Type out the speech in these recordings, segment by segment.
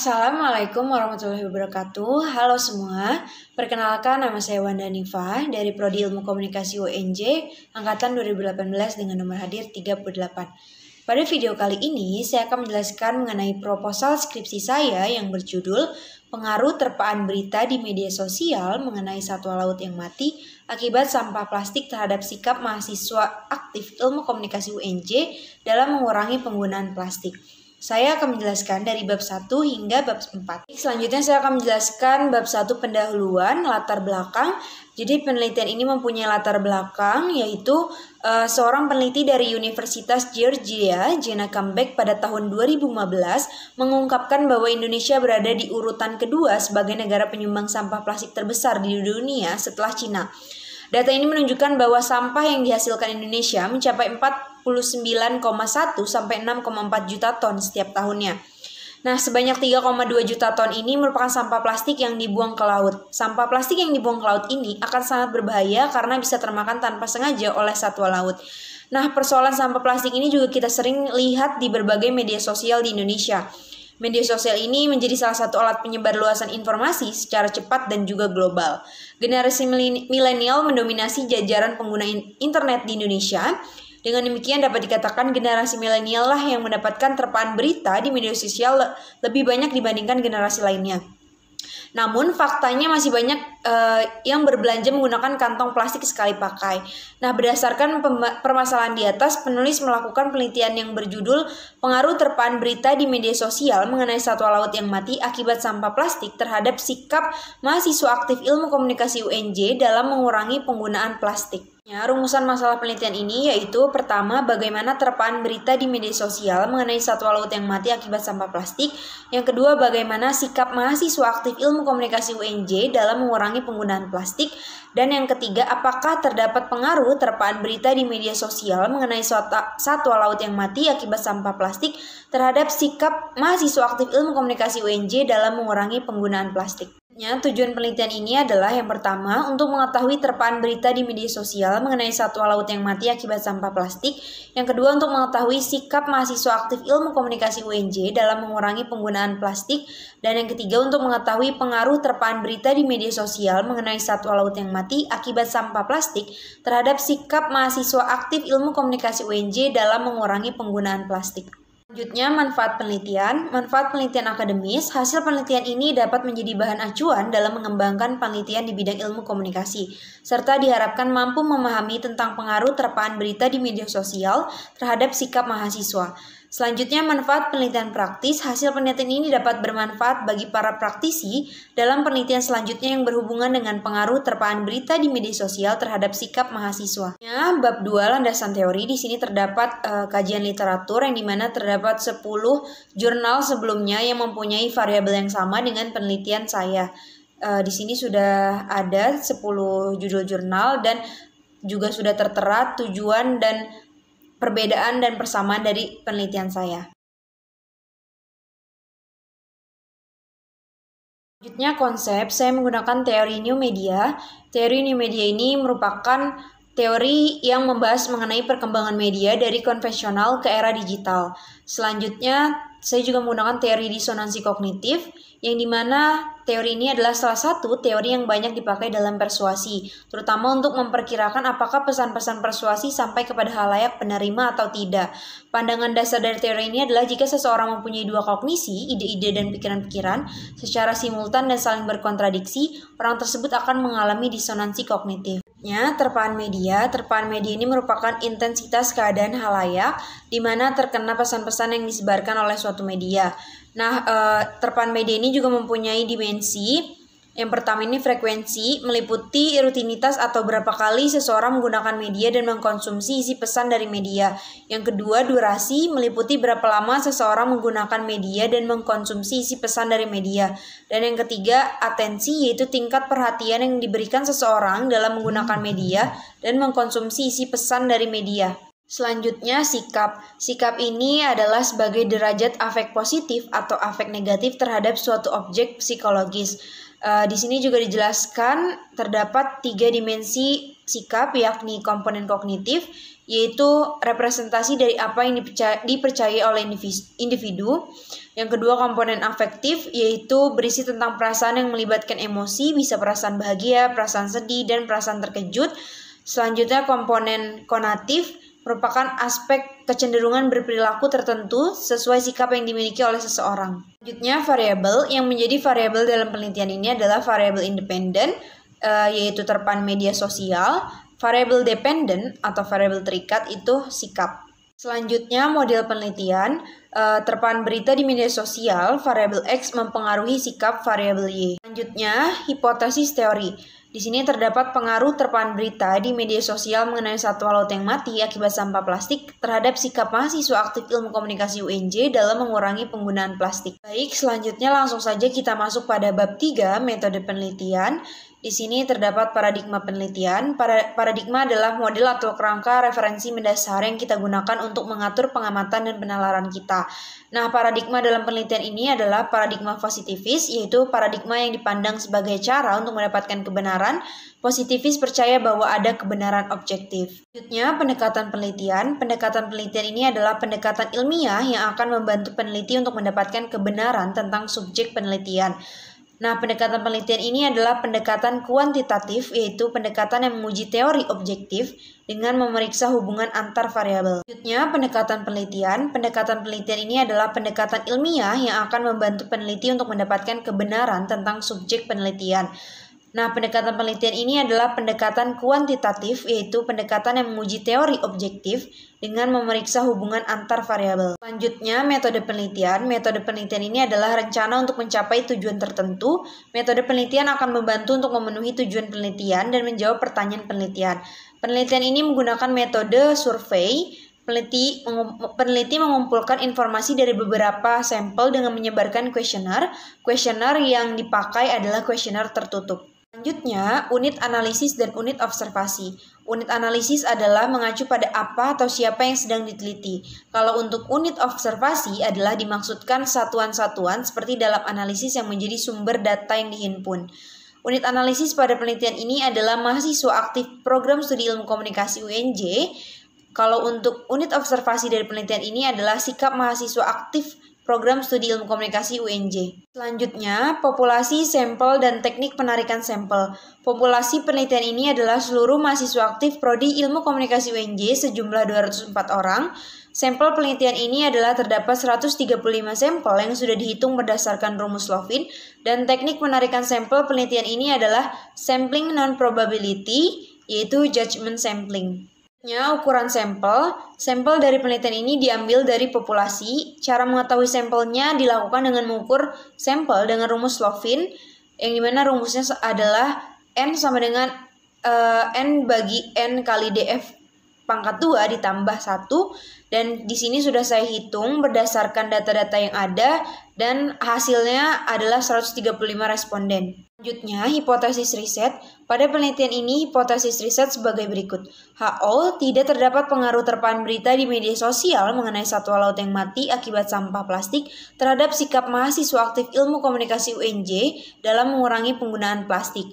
Assalamualaikum warahmatullahi wabarakatuh. Halo semua, perkenalkan nama saya Wanda Nifa dari Prodi Ilmu Komunikasi UNJ Angkatan 2018 dengan nomor hadir 38. Pada video kali ini, saya akan menjelaskan mengenai proposal skripsi saya yang berjudul Pengaruh Terpaan Berita di Media Sosial mengenai Satwa Laut yang Mati Akibat Sampah Plastik terhadap Sikap Mahasiswa Aktif Ilmu Komunikasi UNJ dalam Mengurangi Penggunaan Plastik. Saya akan menjelaskan dari bab 1 hingga bab 4. Selanjutnya saya akan menjelaskan bab 1 pendahuluan, latar belakang. Jadi penelitian ini mempunyai latar belakang yaitu seorang peneliti dari Universitas Georgia, Jenna Cambeck pada tahun 2015 mengungkapkan bahwa Indonesia berada di urutan kedua sebagai negara penyumbang sampah plastik terbesar di dunia setelah Cina. Data ini menunjukkan bahwa sampah yang dihasilkan Indonesia mencapai 49,1 sampai 6,4 juta ton setiap tahunnya. Nah, sebanyak 3,2 juta ton ini merupakan sampah plastik yang dibuang ke laut. Sampah plastik yang dibuang ke laut ini akan sangat berbahaya karena bisa termakan tanpa sengaja oleh satwa laut. Nah, persoalan sampah plastik ini juga kita sering lihat di berbagai media sosial di Indonesia. Media sosial ini menjadi salah satu alat penyebar luasan informasi secara cepat dan juga global. Generasi milenial mendominasi jajaran pengguna internet di Indonesia. Dengan demikian dapat dikatakan generasi milenial lah yang mendapatkan terpaan berita di media sosial lebih banyak dibandingkan generasi lainnya. Namun faktanya masih banyak yang berbelanja menggunakan kantong plastik sekali pakai. Nah, berdasarkan permasalahan di atas, penulis melakukan penelitian yang berjudul Pengaruh Terpaan Berita di Media Sosial mengenai Satwa Laut yang Mati Akibat Sampah Plastik terhadap Sikap Mahasiswa Aktif Ilmu Komunikasi UNJ dalam Mengurangi Penggunaan Plastik. Rumusan masalah penelitian ini yaitu pertama, bagaimana terpaan berita di media sosial mengenai satwa laut yang mati akibat sampah plastik. Yang kedua, bagaimana sikap mahasiswa aktif ilmu komunikasi UNJ dalam mengurangi penggunaan plastik. Dan yang ketiga, apakah terdapat pengaruh terpaan berita di media sosial mengenai satwa laut yang mati akibat sampah plastik terhadap sikap mahasiswa aktif ilmu komunikasi UNJ dalam mengurangi penggunaan plastik. Tujuan penelitian ini adalah yang pertama, untuk mengetahui terpaan berita di media sosial mengenai satwa laut yang mati akibat sampah plastik. Yang kedua, untuk mengetahui sikap mahasiswa aktif ilmu komunikasi UNJ dalam mengurangi penggunaan plastik. Dan yang ketiga, untuk mengetahui pengaruh terpaan berita di media sosial mengenai satwa laut yang mati akibat sampah plastik terhadap sikap mahasiswa aktif ilmu komunikasi UNJ dalam mengurangi penggunaan plastik. Selanjutnya, manfaat penelitian akademis. Hasil penelitian ini dapat menjadi bahan acuan dalam mengembangkan penelitian di bidang ilmu komunikasi, serta diharapkan mampu memahami tentang pengaruh terpaan berita di media sosial terhadap sikap mahasiswa. Selanjutnya, manfaat penelitian praktis. Hasil penelitian ini dapat bermanfaat bagi para praktisi dalam penelitian selanjutnya yang berhubungan dengan pengaruh terpaan berita di media sosial terhadap sikap mahasiswa. Bab 2, landasan teori. Di sini terdapat kajian literatur yang dimana terdapat 10 jurnal sebelumnya yang mempunyai variabel yang sama dengan penelitian saya. Di sini sudah ada 10 judul jurnal dan juga sudah tertera tujuan dan perbedaan dan persamaan dari penelitian saya. Selanjutnya konsep, saya menggunakan teori new media. Teori new media ini merupakan teori yang membahas mengenai perkembangan media dari konvensional ke era digital. Selanjutnya, saya juga menggunakan teori disonansi kognitif, yang dimana teori ini adalah salah satu teori yang banyak dipakai dalam persuasi, terutama untuk memperkirakan apakah pesan-pesan persuasi sampai kepada halayak penerima atau tidak. Pandangan dasar dari teori ini adalah jika seseorang mempunyai dua kognisi, ide-ide dan pikiran-pikiran, secara simultan dan saling berkontradiksi, orang tersebut akan mengalami disonansi kognitif. Terpaan media ini merupakan intensitas keadaan halayak di mana terkena pesan-pesan yang disebarkan oleh suatu media. Terpaan media ini juga mempunyai dimensi. Yang pertama ini frekuensi, meliputi rutinitas atau berapa kali seseorang menggunakan media dan mengkonsumsi isi pesan dari media. Yang kedua, durasi, meliputi berapa lama seseorang menggunakan media dan mengkonsumsi isi pesan dari media. Dan yang ketiga, atensi, yaitu tingkat perhatian yang diberikan seseorang dalam menggunakan media dan mengkonsumsi isi pesan dari media. Selanjutnya sikap. Sikap ini adalah sebagai derajat afek positif atau afek negatif terhadap suatu objek psikologis. Di sini juga dijelaskan terdapat 3 dimensi sikap, yakni komponen kognitif, yaitu representasi dari apa yang dipercayai oleh individu. Yang kedua, komponen afektif, yaitu berisi tentang perasaan yang melibatkan emosi, bisa perasaan bahagia, perasaan sedih, dan perasaan terkejut. Selanjutnya, komponen konatif, merupakan aspek kecenderungan berperilaku tertentu sesuai sikap yang dimiliki oleh seseorang. Selanjutnya, variabel. Yang menjadi variabel dalam penelitian ini adalah variabel independen, yaitu terpaan media sosial. Variabel dependent atau variabel terikat itu sikap. Selanjutnya, model penelitian. Terpaan berita di media sosial, variabel X mempengaruhi sikap variabel Y. Selanjutnya, hipotesis teori. Di sini terdapat pengaruh terpaan berita di media sosial mengenai satwa laut yang mati akibat sampah plastik terhadap sikap mahasiswa aktif ilmu komunikasi UNJ dalam mengurangi penggunaan plastik. Baik, selanjutnya langsung saja kita masuk pada bab 3, metode penelitian. Di sini terdapat paradigma penelitian. Paradigma adalah model atau kerangka referensi mendasar yang kita gunakan untuk mengatur pengamatan dan penalaran kita. Nah, paradigma dalam penelitian ini adalah paradigma positivis, yaitu paradigma yang dipandang sebagai cara untuk mendapatkan kebenaran. Positivis percaya bahwa ada kebenaran objektif. Selanjutnya, pendekatan penelitian. Pendekatan penelitian ini adalah pendekatan ilmiah yang akan membantu peneliti untuk mendapatkan kebenaran tentang subjek penelitian. Nah, pendekatan penelitian ini adalah pendekatan kuantitatif, yaitu pendekatan yang menguji teori objektif dengan memeriksa hubungan antar variabel. Selanjutnya, pendekatan penelitian. Pendekatan penelitian ini adalah pendekatan ilmiah yang akan membantu peneliti untuk mendapatkan kebenaran tentang subjek penelitian. Nah, pendekatan penelitian ini adalah pendekatan kuantitatif, yaitu pendekatan yang menguji teori objektif dengan memeriksa hubungan antar variabel. Selanjutnya, metode penelitian. Metode penelitian ini adalah rencana untuk mencapai tujuan tertentu. Metode penelitian akan membantu untuk memenuhi tujuan penelitian dan menjawab pertanyaan penelitian. Penelitian ini menggunakan metode survei. Peneliti mengumpulkan informasi dari beberapa sampel dengan menyebarkan kuesioner. Kuesioner yang dipakai adalah kuesioner tertutup. Selanjutnya, unit analisis dan unit observasi. Unit analisis adalah mengacu pada apa atau siapa yang sedang diteliti. Kalau untuk unit observasi adalah dimaksudkan satuan-satuan seperti dalam analisis yang menjadi sumber data yang dihimpun. Unit analisis pada penelitian ini adalah mahasiswa aktif program studi ilmu komunikasi UNJ. Kalau untuk unit observasi dari penelitian ini adalah sikap mahasiswa aktif program studi ilmu komunikasi UNJ. Selanjutnya, populasi, sampel, dan teknik penarikan sampel. Populasi penelitian ini adalah seluruh mahasiswa aktif prodi ilmu komunikasi UNJ sejumlah 204 orang. Sampel penelitian ini adalah terdapat 135 sampel yang sudah dihitung berdasarkan rumus Lovin, dan teknik penarikan sampel penelitian ini adalah sampling non-probability, yaitu judgment sampling. Ukuran sampel. Sampel dari penelitian ini diambil dari populasi. Cara mengetahui sampelnya dilakukan dengan mengukur sampel dengan rumus Lovin, yang dimana rumusnya adalah N sama dengan N bagi N kali DF pangkat 2 ditambah 1. Dan di sini sudah saya hitung berdasarkan data-data yang ada, dan hasilnya adalah 135 responden. Selanjutnya, hipotesis riset. Pada penelitian ini, hipotesis riset sebagai berikut. HO, tidak terdapat pengaruh terpaan berita di media sosial mengenai satwa laut yang mati akibat sampah plastik terhadap sikap mahasiswa aktif ilmu komunikasi UNJ dalam mengurangi penggunaan plastik.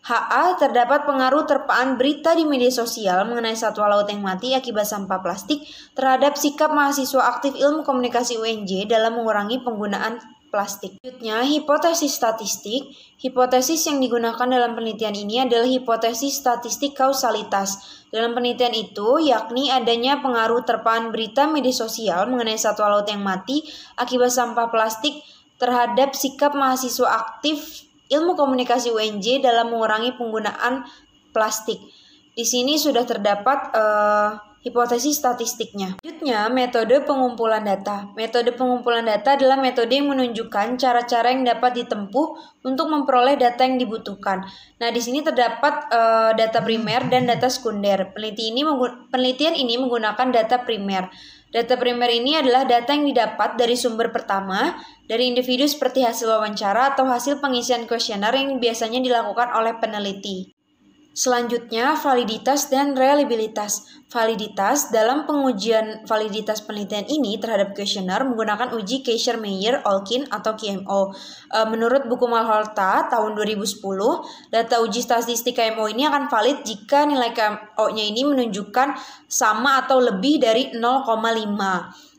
HA, terdapat pengaruh terpaan berita di media sosial mengenai satwa laut yang mati akibat sampah plastik terhadap sikap mahasiswa aktif ilmu komunikasi UNJ dalam mengurangi penggunaan plastik. Selanjutnya, hipotesis statistik. Hipotesis yang digunakan dalam penelitian ini adalah hipotesis statistik kausalitas. Dalam penelitian itu, yakni adanya pengaruh terpaan berita media sosial mengenai satwa laut yang mati akibat sampah plastik terhadap sikap mahasiswa aktif ilmu komunikasi UNJ dalam mengurangi penggunaan plastik. Di sini sudah terdapat hipotesis statistiknya. Selanjutnya, metode pengumpulan data. Metode pengumpulan data adalah metode yang menunjukkan cara-cara yang dapat ditempuh untuk memperoleh data yang dibutuhkan. Nah, di sini terdapat data primer dan data sekunder. Penelitian ini menggunakan data primer. Data primer ini adalah data yang didapat dari sumber pertama, dari individu seperti hasil wawancara atau hasil pengisian kuesioner yang biasanya dilakukan oleh peneliti. Selanjutnya, validitas dan reliabilitas. Validitas dalam pengujian validitas penelitian ini terhadap kuesioner menggunakan uji Kaiser-Meyer-Olkin atau KMO. Menurut buku Malhotra tahun 2010, data uji statistik KMO ini akan valid jika nilai KMO-nya ini menunjukkan sama atau lebih dari 0,5.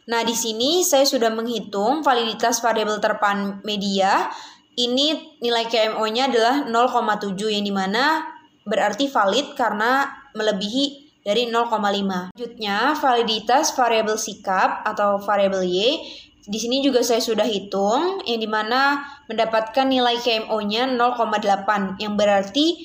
Nah, di sini saya sudah menghitung validitas variabel terpaan media. Ini nilai KMO-nya adalah 0,7 yang dimana berarti valid karena melebihi dari 0,5. Selanjutnya, validitas variabel sikap atau variabel Y. Di sini juga saya sudah hitung yang dimana mendapatkan nilai KMO-nya 0,8 yang berarti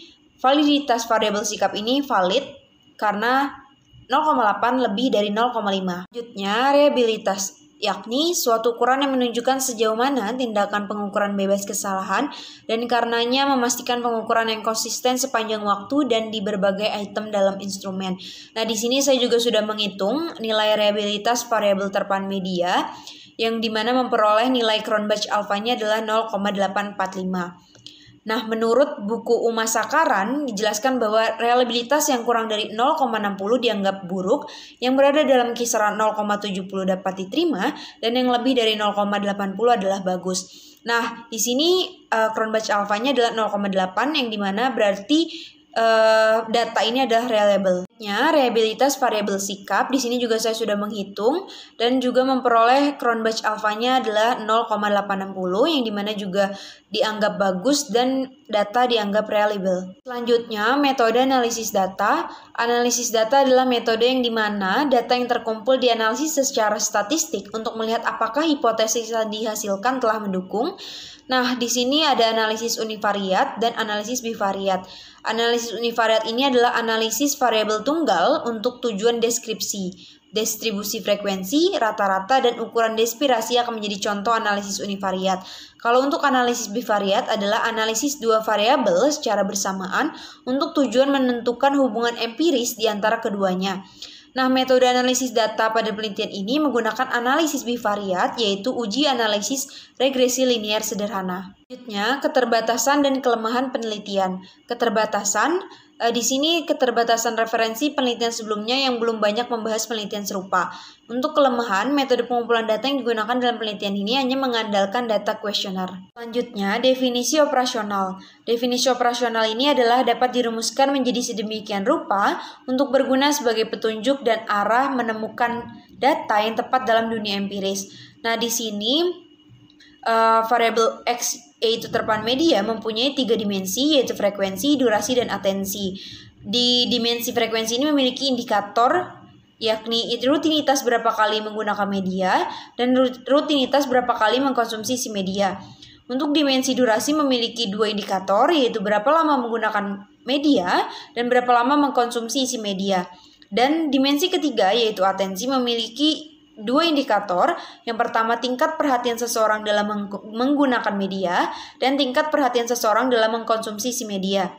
validitas variabel sikap ini valid karena 0,8 lebih dari 0,5. Selanjutnya, reliabilitas, yakni suatu ukuran yang menunjukkan sejauh mana tindakan pengukuran bebas kesalahan dan karenanya memastikan pengukuran yang konsisten sepanjang waktu dan di berbagai item dalam instrumen. Nah, di sini saya juga sudah menghitung nilai reliabilitas variabel terpaan media yang dimana memperoleh nilai Cronbach alfanya adalah 0,845. Nah, menurut buku Uma Sakaran dijelaskan bahwa reliabilitas yang kurang dari 0,60 dianggap buruk, yang berada dalam kisaran 0,70 dapat diterima, dan yang lebih dari 0,80 adalah bagus. Nah, di sini Cronbach alfanya adalah 0,8 yang dimana berarti data ini adalah reliable. Reliabilitas variabel sikap di sini juga saya sudah menghitung dan juga memperoleh Cronbach alfanya adalah 0,860 yang dimana juga dianggap bagus dan data dianggap reliable. Selanjutnya, metode analisis data. Analisis data adalah metode yang dimana data yang terkumpul dianalisis secara statistik untuk melihat apakah hipotesis yang dihasilkan telah mendukung. Nah, di sini ada analisis univariat dan analisis bivariat. Analisis univariat ini adalah analisis variabel tunggal untuk tujuan deskripsi. Distribusi frekuensi, rata-rata, dan ukuran despirasi akan menjadi contoh analisis univariat. Kalau untuk analisis bivariat adalah analisis dua variabel secara bersamaan untuk tujuan menentukan hubungan empiris di antara keduanya. Nah, metode analisis data pada penelitian ini menggunakan analisis bivariat, yaitu uji analisis regresi linear sederhana. Selanjutnya, keterbatasan dan kelemahan penelitian. Keterbatasan, di sini keterbatasan referensi penelitian sebelumnya yang belum banyak membahas penelitian serupa. Untuk kelemahan, metode pengumpulan data yang digunakan dalam penelitian ini hanya mengandalkan data kuesioner. Selanjutnya, definisi operasional. Definisi operasional ini adalah dapat dirumuskan menjadi sedemikian rupa untuk berguna sebagai petunjuk dan arah menemukan data yang tepat dalam dunia empiris. Nah, di sini variabel X yaitu terpaan media mempunyai 3 dimensi, yaitu frekuensi, durasi, dan atensi. Di dimensi frekuensi ini memiliki indikator, yakni rutinitas berapa kali menggunakan media dan rutinitas berapa kali mengkonsumsi si media. Untuk dimensi durasi memiliki 2 indikator, yaitu berapa lama menggunakan media dan berapa lama mengkonsumsi isi media. Dan dimensi ketiga, yaitu atensi, memiliki 2 indikator. Yang pertama, tingkat perhatian seseorang dalam menggunakan media dan tingkat perhatian seseorang dalam mengkonsumsi si media.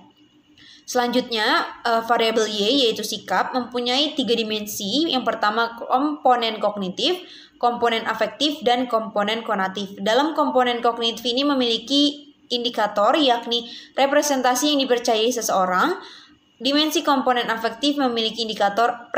Selanjutnya, variabel Y yaitu sikap mempunyai 3 dimensi. Yang pertama, komponen kognitif, komponen afektif, dan komponen konatif. Dalam komponen kognitif ini memiliki indikator, yakni representasi yang dipercayai seseorang. Dimensi komponen afektif memiliki indikator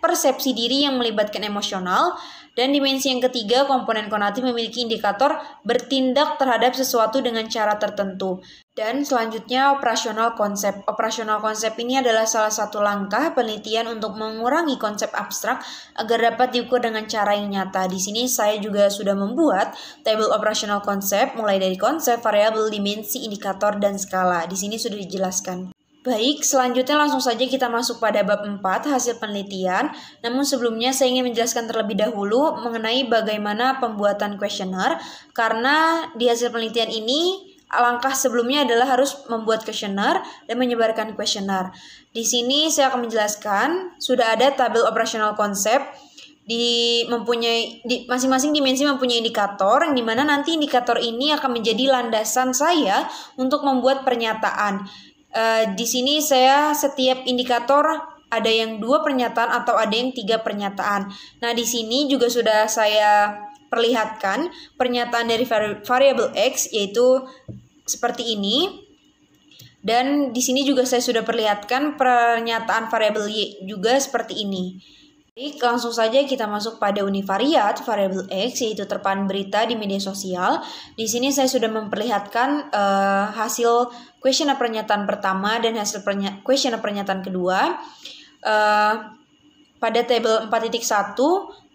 persepsi diri yang melibatkan emosional. Dan dimensi yang ketiga, komponen konatif, memiliki indikator bertindak terhadap sesuatu dengan cara tertentu. Dan selanjutnya, operasional konsep. Operasional konsep ini adalah salah satu langkah penelitian untuk mengurangi konsep abstrak agar dapat diukur dengan cara yang nyata. Di sini saya juga sudah membuat tabel operasional konsep mulai dari konsep, variabel, dimensi, indikator, dan skala. Di sini sudah dijelaskan. Baik, selanjutnya langsung saja kita masuk pada bab 4, hasil penelitian. Namun sebelumnya saya ingin menjelaskan terlebih dahulu mengenai bagaimana pembuatan kuesioner. Karena di hasil penelitian ini, langkah sebelumnya adalah harus membuat kuesioner dan menyebarkan kuesioner. Di sini saya akan menjelaskan, sudah ada tabel operasional konsep. Masing-masing dimensi mempunyai indikator, yang dimana nanti indikator ini akan menjadi landasan saya untuk membuat pernyataan. Di sini saya setiap indikator ada yang 2 pernyataan atau ada yang 3 pernyataan. Nah, di sini juga sudah saya perlihatkan pernyataan dari variabel X, yaitu seperti ini. Dan di sini juga saya sudah perlihatkan pernyataan variabel Y juga seperti ini. Jadi langsung saja kita masuk pada univariat variabel X, yaitu terpaan berita di media sosial. Di sini saya sudah memperlihatkan hasil kuesioner pernyataan pertama dan hasil kuesioner pernyataan kedua. Pada tabel 4.1,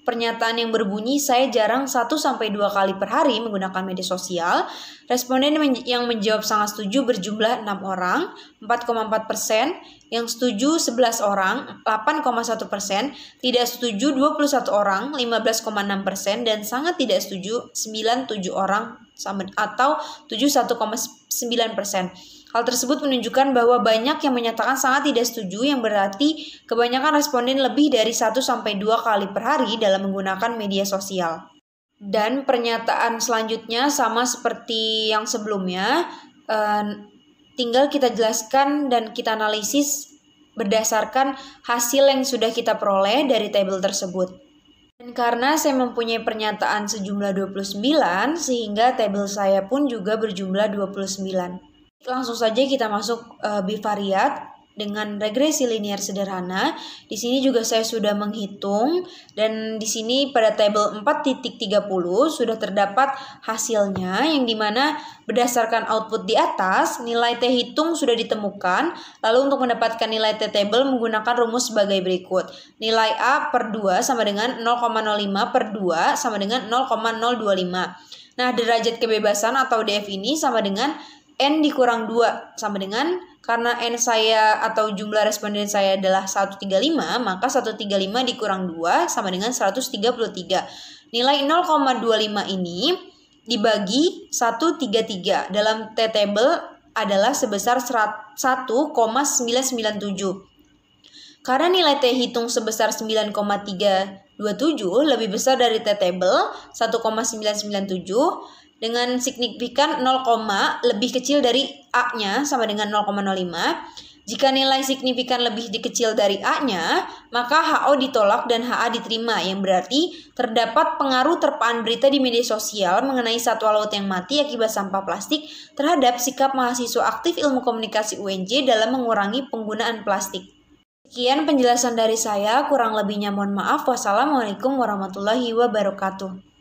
pernyataan yang berbunyi saya jarang 1-2 kali per hari menggunakan media sosial. Responden yang menjawab sangat setuju berjumlah 6 orang, 4,4%, yang setuju 11 orang, 8,1%, tidak setuju 21 orang, 15,6%, dan sangat tidak setuju 97 orang atau 71,9%. Hal tersebut menunjukkan bahwa banyak yang menyatakan sangat tidak setuju, yang berarti kebanyakan responden lebih dari 1-2 kali per hari dalam menggunakan media sosial. Dan pernyataan selanjutnya sama seperti yang sebelumnya, tinggal kita jelaskan dan kita analisis berdasarkan hasil yang sudah kita peroleh dari tabel tersebut. Dan karena saya mempunyai pernyataan sejumlah 29, sehingga tabel saya pun juga berjumlah 29. Langsung saja kita masuk bivariat dengan regresi linear sederhana. Di sini juga saya sudah menghitung, dan di sini pada tabel 4.30 sudah terdapat hasilnya, yang dimana berdasarkan output di atas nilai T hitung sudah ditemukan. Lalu untuk mendapatkan nilai T table menggunakan rumus sebagai berikut. Nilai A per 2 sama dengan 0,05 per 2 sama dengan 0,025. Nah, derajat kebebasan atau DF ini sama dengan N dikurang 2, sama dengan, karena N saya atau jumlah responden saya adalah 135, maka 135 dikurang 2 sama dengan 133. Nilai 0,25 ini dibagi 133 dalam T table adalah sebesar 1,997. Karena nilai T hitung sebesar 9,327 lebih besar dari T table 1,997, dengan signifikan 0, lebih kecil dari A-nya sama dengan 0,05. Jika nilai signifikan lebih kecil dari A-nya, maka HO ditolak dan HA diterima, yang berarti terdapat pengaruh terpaan berita di media sosial mengenai satwa laut yang mati akibat sampah plastik terhadap sikap mahasiswa aktif ilmu komunikasi UNJ dalam mengurangi penggunaan plastik. Sekian penjelasan dari saya, kurang lebihnya mohon maaf. Wassalamualaikum warahmatullahi wabarakatuh.